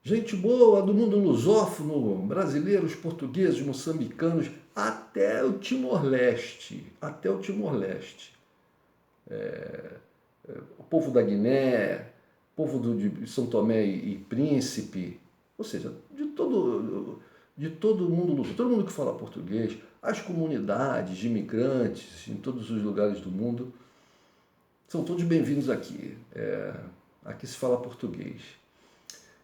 gente boa do mundo lusófono, brasileiros, portugueses, moçambicanos, até o Timor-Leste, o povo da Guiné, povo de São Tomé e Príncipe, ou seja, de todo mundo lusófono, todo mundo que fala português, as comunidades de imigrantes em todos os lugares do mundo, são todos bem-vindos aqui. Aqui se fala português.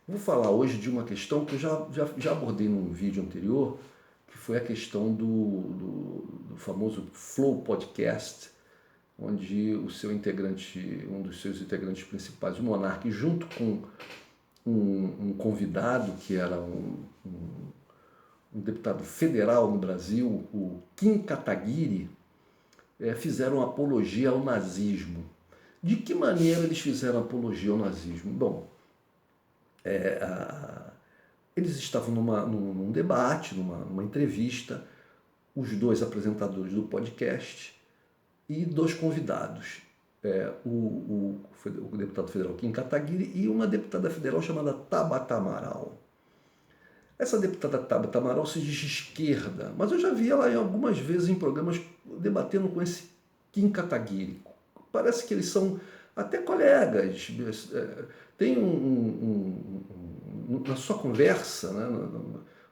Vou falar hoje de uma questão que eu já abordei num vídeo anterior, que foi a questão do famoso Flow Podcast, onde o seu integrante, um dos seus integrantes principais, o Monark, junto com um convidado que era um deputado federal no Brasil, o Kim Kataguiri, fizeram apologia ao nazismo. De que maneira eles fizeram apologia ao nazismo? Bom, eles estavam num debate, numa entrevista, os dois apresentadores do podcast e dois convidados, o deputado federal Kim Kataguiri e uma deputada federal chamada Tabata Amaral. Essa deputada Tabata Amaral se diz de esquerda, mas eu já vi ela algumas vezes em programas debatendo com esse Kim Kataguiri. Parece que eles são até colegas. Tem na sua conversa, né,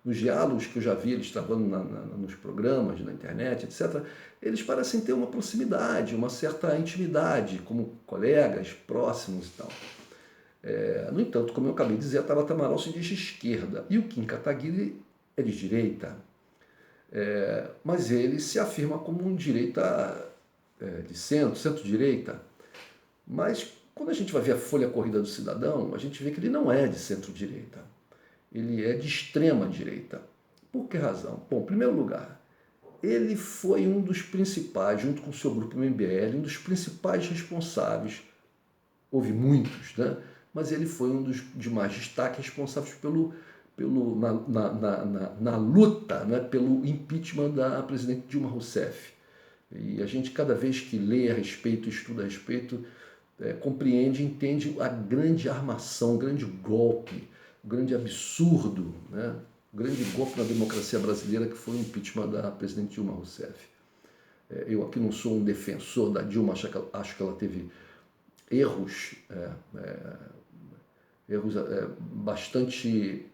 nos diálogos que eu já vi eles travando nos programas, na internet, etc., eles parecem ter uma proximidade, uma certa intimidade, como colegas próximos e tal. No entanto, como eu acabei de dizer, a Tabata Amaral se diz de esquerda e o Kim Kataguiri é de direita. Mas ele se afirma como um direita de centro-direita. Mas quando a gente vai ver a folha corrida do cidadão, a gente vê que ele não é de centro-direita. Ele é de extrema-direita. Por que razão? Bom, em primeiro lugar, ele foi um dos principais, junto com o seu grupo MBL, um dos principais responsáveis, houve muitos, né? Mas ele foi um dos de mais destaque responsáveis na luta, né, pelo impeachment da presidente Dilma Rousseff. E a gente, cada vez que lê a respeito, estuda a respeito, compreende, entende a grande armação, o grande golpe, o grande absurdo, né, o grande golpe na democracia brasileira que foi o impeachment da presidente Dilma Rousseff. Eu aqui não sou um defensor da Dilma, acho que ela teve erros bastante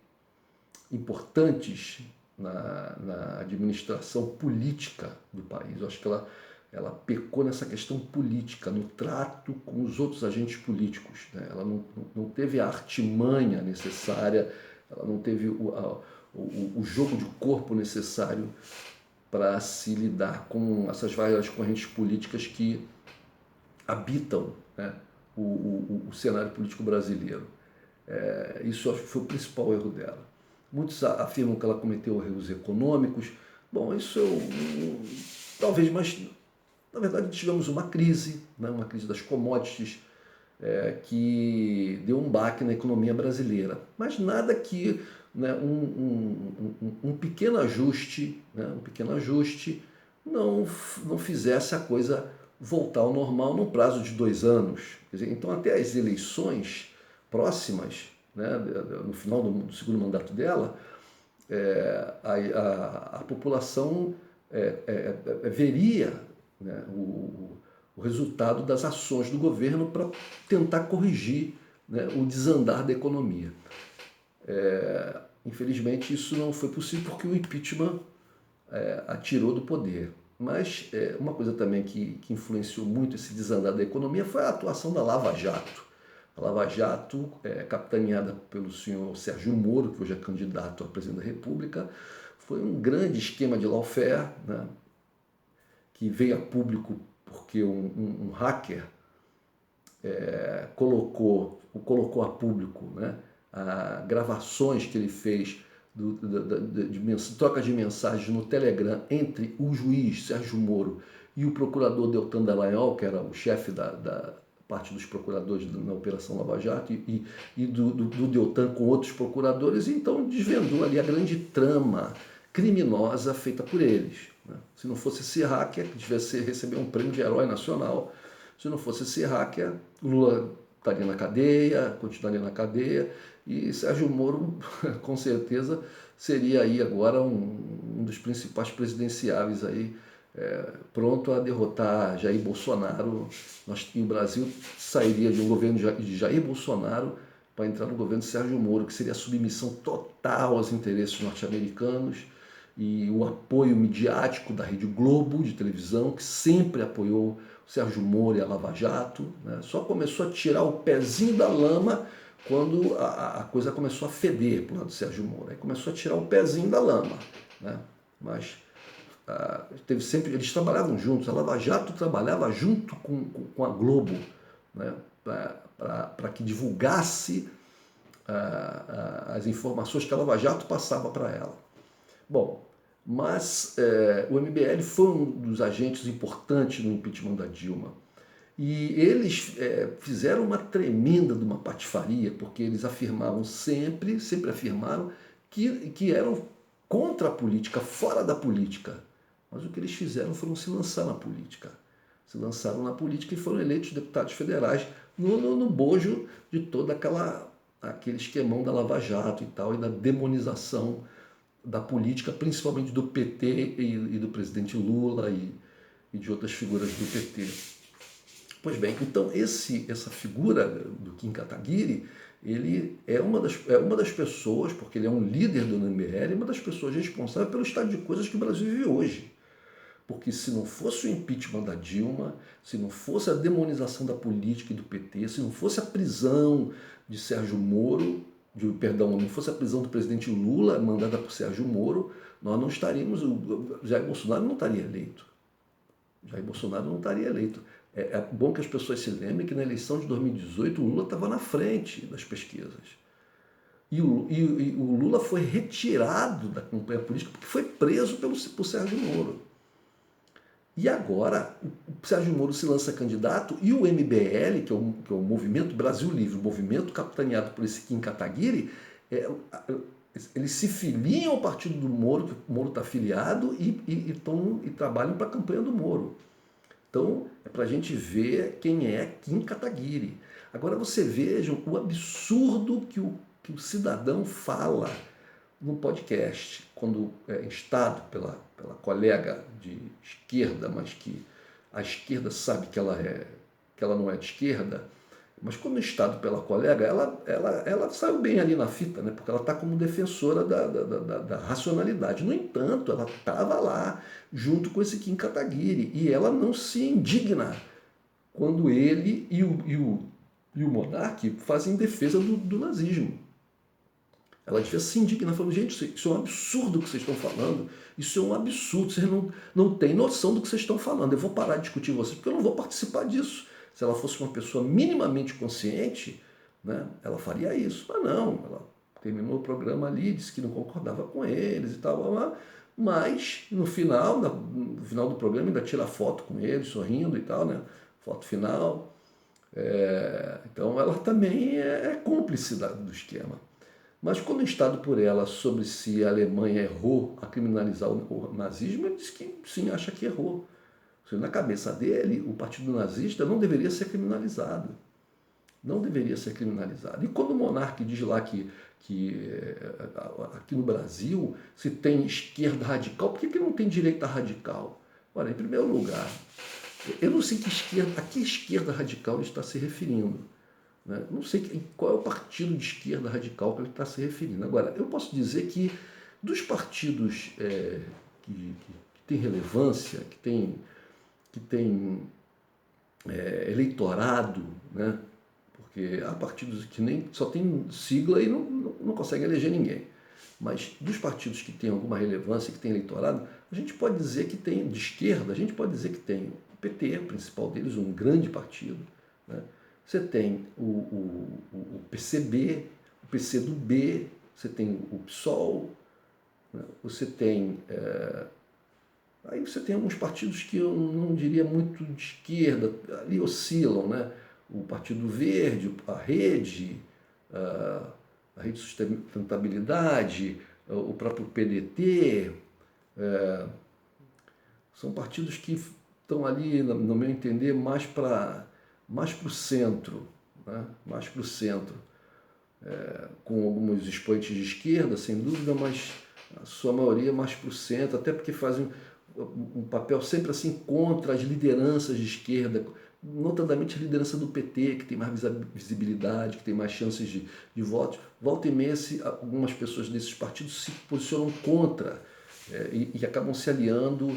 importantes na administração política do país. Eu acho que ela pecou nessa questão política, no trato com os outros agentes políticos, né? Ela não teve a artimanha necessária, ela não teve o jogo de corpo necessário para se lidar com essas várias correntes políticas que habitam, né, o cenário político brasileiro. Isso acho que foi o principal erro dela. Muitos afirmam que ela cometeu erros econômicos. Bom, isso talvez, mas na verdade tivemos uma crise, né, uma crise das commodities, que deu um baque na economia brasileira. Mas nada que, né, um pequeno ajuste, né, não fizesse a coisa voltar ao normal num prazo de 2 anos. Quer dizer, então, até as eleições próximas, né, no final do segundo mandato dela, a população veria, né, o resultado das ações do governo para tentar corrigir, né, o desandar da economia. Infelizmente, isso não foi possível porque o impeachment a tirou do poder. Mas uma coisa também que influenciou muito esse desandar da economia foi a atuação da Lava Jato. A Lava Jato, capitaneada pelo senhor Sérgio Moro, que hoje é candidato a presidente da República, foi um grande esquema de lawfare, né, que veio a público porque um hacker colocou a público, né, gravações que ele fez de troca de mensagens no Telegram entre o juiz Sérgio Moro e o procurador Deltan Dallagnol, que era o chefe da parte dos procuradores na Operação Lava Jato, e do Deltan com outros procuradores, e então desvendou ali a grande trama criminosa feita por eles, né? Se não fosse esse hacker, que devia receber um prêmio de herói nacional, se não fosse esse hacker, Lula estaria na cadeia, continuaria na cadeia, e Sérgio Moro, com certeza, seria aí agora um dos principais presidenciáveis aí, pronto a derrotar Jair Bolsonaro. O Brasil sairia de um governo de Jair Bolsonaro para entrar no governo de Sérgio Moro, que seria a submissão total aos interesses norte-americanos e o apoio midiático da Rede Globo de televisão, que sempre apoiou o Sérgio Moro e a Lava Jato, né? Só começou a tirar o pezinho da lama quando a coisa começou a feder para o lado do Sérgio Moro. Aí começou a tirar o pezinho da lama, né? Mas teve sempre, eles trabalhavam juntos, a Lava Jato trabalhava junto com a Globo, né? Para que divulgasse as informações que a Lava Jato passava para ela. Bom, mas o MBL foi um dos agentes importantes no impeachment da Dilma. E eles fizeram uma tremenda de uma patifaria, porque eles afirmavam sempre afirmaram que eram contra a política, fora da política. Mas o que eles fizeram foram se lançar na política. Se lançaram na política e foram eleitos deputados federais no bojo de todo aquele esquemão da Lava Jato e tal, e da demonização da política, principalmente do PT e do presidente Lula e de outras figuras do PT. Pois bem, então essa figura do Kim Kataguiri, ele é uma das pessoas, porque ele é um líder do MBL, uma das pessoas responsáveis pelo estado de coisas que o Brasil vive hoje. Porque se não fosse o impeachment da Dilma, se não fosse a demonização da política e do PT, se não fosse a prisão de Sérgio Moro, não fosse a prisão do presidente Lula, mandada por Sérgio Moro, nós não estaríamos, Jair Bolsonaro não estaria eleito. Jair Bolsonaro não estaria eleito. É bom que as pessoas se lembrem que na eleição de 2018 o Lula estava na frente das pesquisas. E o Lula foi retirado da campanha política porque foi preso por Sérgio Moro. E agora o Sérgio Moro se lança candidato e o MBL, que é o Movimento Brasil Livre, o movimento capitaneado por esse Kim Kataguiri, eles se filiam ao partido do Moro, que o Moro está afiliado, e trabalham para a campanha do Moro. Então, é para a gente ver quem é Kim Kataguiri. Agora, você veja o absurdo que o cidadão fala no podcast, quando é instado pela colega de esquerda, mas que a esquerda sabe que ela não é de esquerda, mas quando instado pela colega, ela saiu bem ali na fita, né? Porque ela está como defensora da racionalidade. No entanto, ela estava lá junto com esse Kim Kataguiri e ela não se indigna quando ele e o Monark fazem defesa do nazismo. Ela devia se indignar, falando, gente, isso é um absurdo o que vocês estão falando, isso é um absurdo, vocês não têm noção do que vocês estão falando, eu vou parar de discutir vocês, porque eu não vou participar disso. Se ela fosse uma pessoa minimamente consciente, né, ela faria isso. Mas não, ela terminou o programa ali, disse que não concordava com eles e tal, mas no final do programa ainda tira foto com eles, sorrindo e tal, né, foto final. Então ela também é cúmplice do esquema. Mas quando instado por ela sobre se a Alemanha errou a criminalizar o nazismo, ele disse que sim, acha que errou. Na cabeça dele, o partido nazista não deveria ser criminalizado. Não deveria ser criminalizado. E quando o monarca diz lá que aqui no Brasil se tem esquerda radical, por que não tem direita radical? Olha, em primeiro lugar, eu não sei a que esquerda radical ele está se referindo. Né? Não sei qual é o partido de esquerda radical que ele está se referindo. Agora, eu posso dizer que dos partidos que têm relevância, que tem eleitorado, né? Porque há partidos que nem só tem sigla e não conseguem eleger ninguém. Mas dos partidos que têm alguma relevância, que têm eleitorado, a gente pode dizer que tem, de esquerda, a gente pode dizer que tem o PT, o principal deles, um grande partido, né? Você tem o PCB, o PCdoB, você tem o PSOL, né? Você tem... aí você tem alguns partidos que eu não diria muito de esquerda, ali oscilam, né? O Partido Verde, a Rede Sustentabilidade, o próprio PDT, são partidos que estão ali, no meu entender, mais para o centro, né? Mais para o centro, com alguns expoentes de esquerda, sem dúvida, mas a sua maioria mais para o centro, até porque fazem um papel sempre assim contra as lideranças de esquerda, notadamente a liderança do PT, que tem mais visibilidade, que tem mais chances de votos. Volta e meia, algumas pessoas desses partidos se posicionam contra e acabam se aliando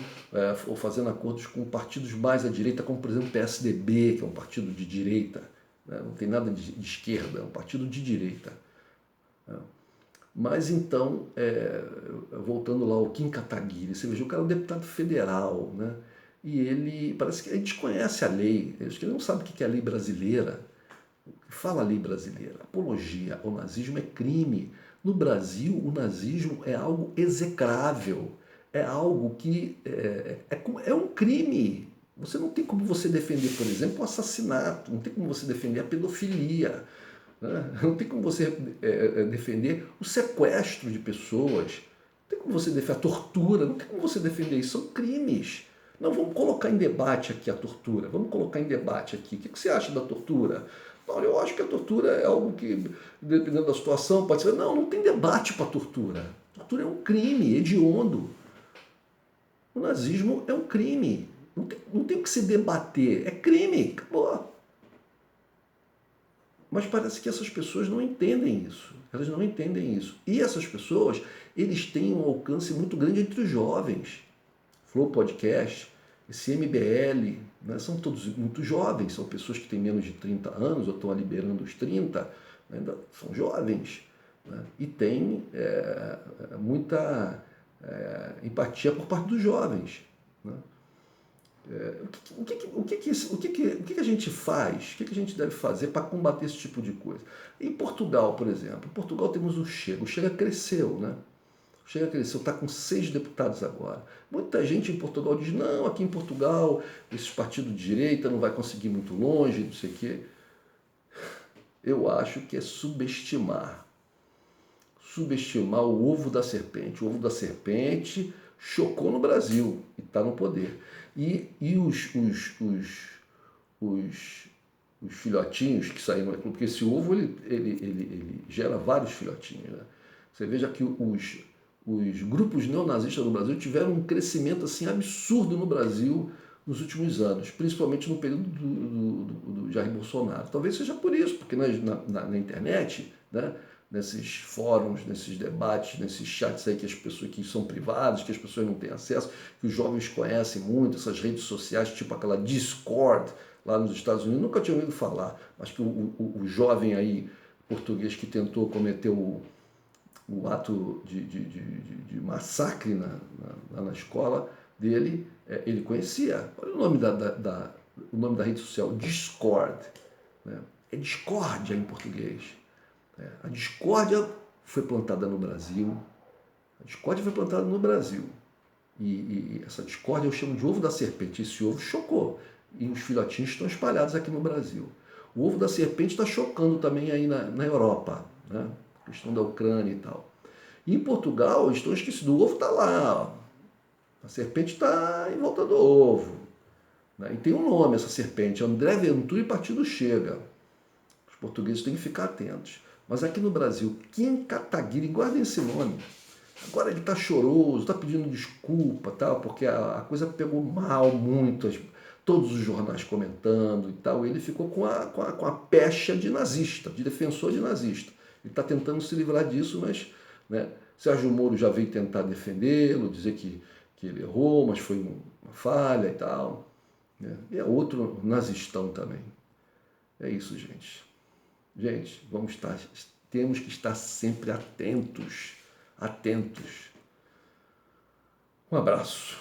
ou fazendo acordos com partidos mais à direita, como por exemplo o PSDB, que é um partido de direita, né? Não tem nada de esquerda, é um partido de direita. Né? Mas então, voltando lá ao Kim Kataguiri, você veja, o cara é um deputado federal, né? E ele, parece que ele desconhece a lei, acho que ele não sabe o que é a lei brasileira. Fala a lei brasileira, apologia ao nazismo é crime. No Brasil, o nazismo é algo execrável, é algo que é um crime. Você não tem como você defender, por exemplo, o assassinato, não tem como você defender a pedofilia, né? Não tem como você defender o sequestro de pessoas, não tem como você defender a tortura, não tem como você defender isso, são crimes. Não, vamos colocar em debate aqui a tortura, vamos colocar em debate aqui. O que você acha da tortura? Não, eu acho que a tortura é algo que, dependendo da situação, pode ser. Não, não tem debate para a tortura. A tortura é um crime hediondo. O nazismo é um crime. Não tem o que se debater. É crime. Acabou. Mas parece que essas pessoas não entendem isso. Elas não entendem isso. E essas pessoas, eles têm um alcance muito grande entre os jovens. Flow Podcast, esse MBL, né, são todos muito jovens, são pessoas que têm menos de 30 anos, ou estão liberando os 30, ainda são jovens, né, e têm muita empatia por parte dos jovens. Né. O que a gente faz, o que a gente deve fazer para combater esse tipo de coisa? Em Portugal, por exemplo, em Portugal temos o Chega cresceu, né? O Chega cresceu, está com 6 deputados agora. Muita gente em Portugal diz, não, aqui em Portugal, esses partidos de direita não vai conseguir muito longe, não sei o quê. Eu acho que é subestimar o ovo da serpente. O ovo da serpente chocou no Brasil e está no poder. E os filhotinhos que saíram, porque esse ovo ele gera vários filhotinhos. Né? Você veja que os grupos neonazistas no Brasil tiveram um crescimento assim absurdo no Brasil nos últimos anos, principalmente no período do Jair Bolsonaro. Talvez seja por isso, porque na internet, né, nesses fóruns, nesses debates, nesses chats aí que as pessoas que são privados, que as pessoas não têm acesso, que os jovens conhecem muito, essas redes sociais, tipo aquela Discord lá nos Estados Unidos, nunca tinha ouvido falar, mas que o jovem aí português que tentou cometer o ato de massacre na escola dele, ele conhecia. Olha o nome o nome da rede social, Discord. Né? É discórdia em português. A discórdia foi plantada no Brasil. A discórdia foi plantada no Brasil. E essa discórdia eu chamo de ovo da serpente. Esse ovo chocou. E os filhotinhos estão espalhados aqui no Brasil. O ovo da serpente está chocando também aí na Europa. Né? A questão da Ucrânia e tal. E em Portugal, estão esquecidos. O ovo está lá. Ó. A serpente está em volta do ovo. Né? E tem um nome essa serpente. André Ventura e Partido Chega. Os portugueses têm que ficar atentos. Mas aqui no Brasil, Kim Kataguiri, guardem esse nome. Agora ele está choroso, está pedindo desculpa, tal, porque a coisa pegou mal muito, todos os jornais comentando e tal. Ele ficou com a pecha de nazista, de defensor de nazista. Ele está tentando se livrar disso, mas né, Sérgio Moro já veio tentar defendê-lo, dizer que ele errou, mas foi uma falha e tal. Né? E é outro nazistão também. É isso, gente. Gente, temos que estar sempre atentos. Um abraço.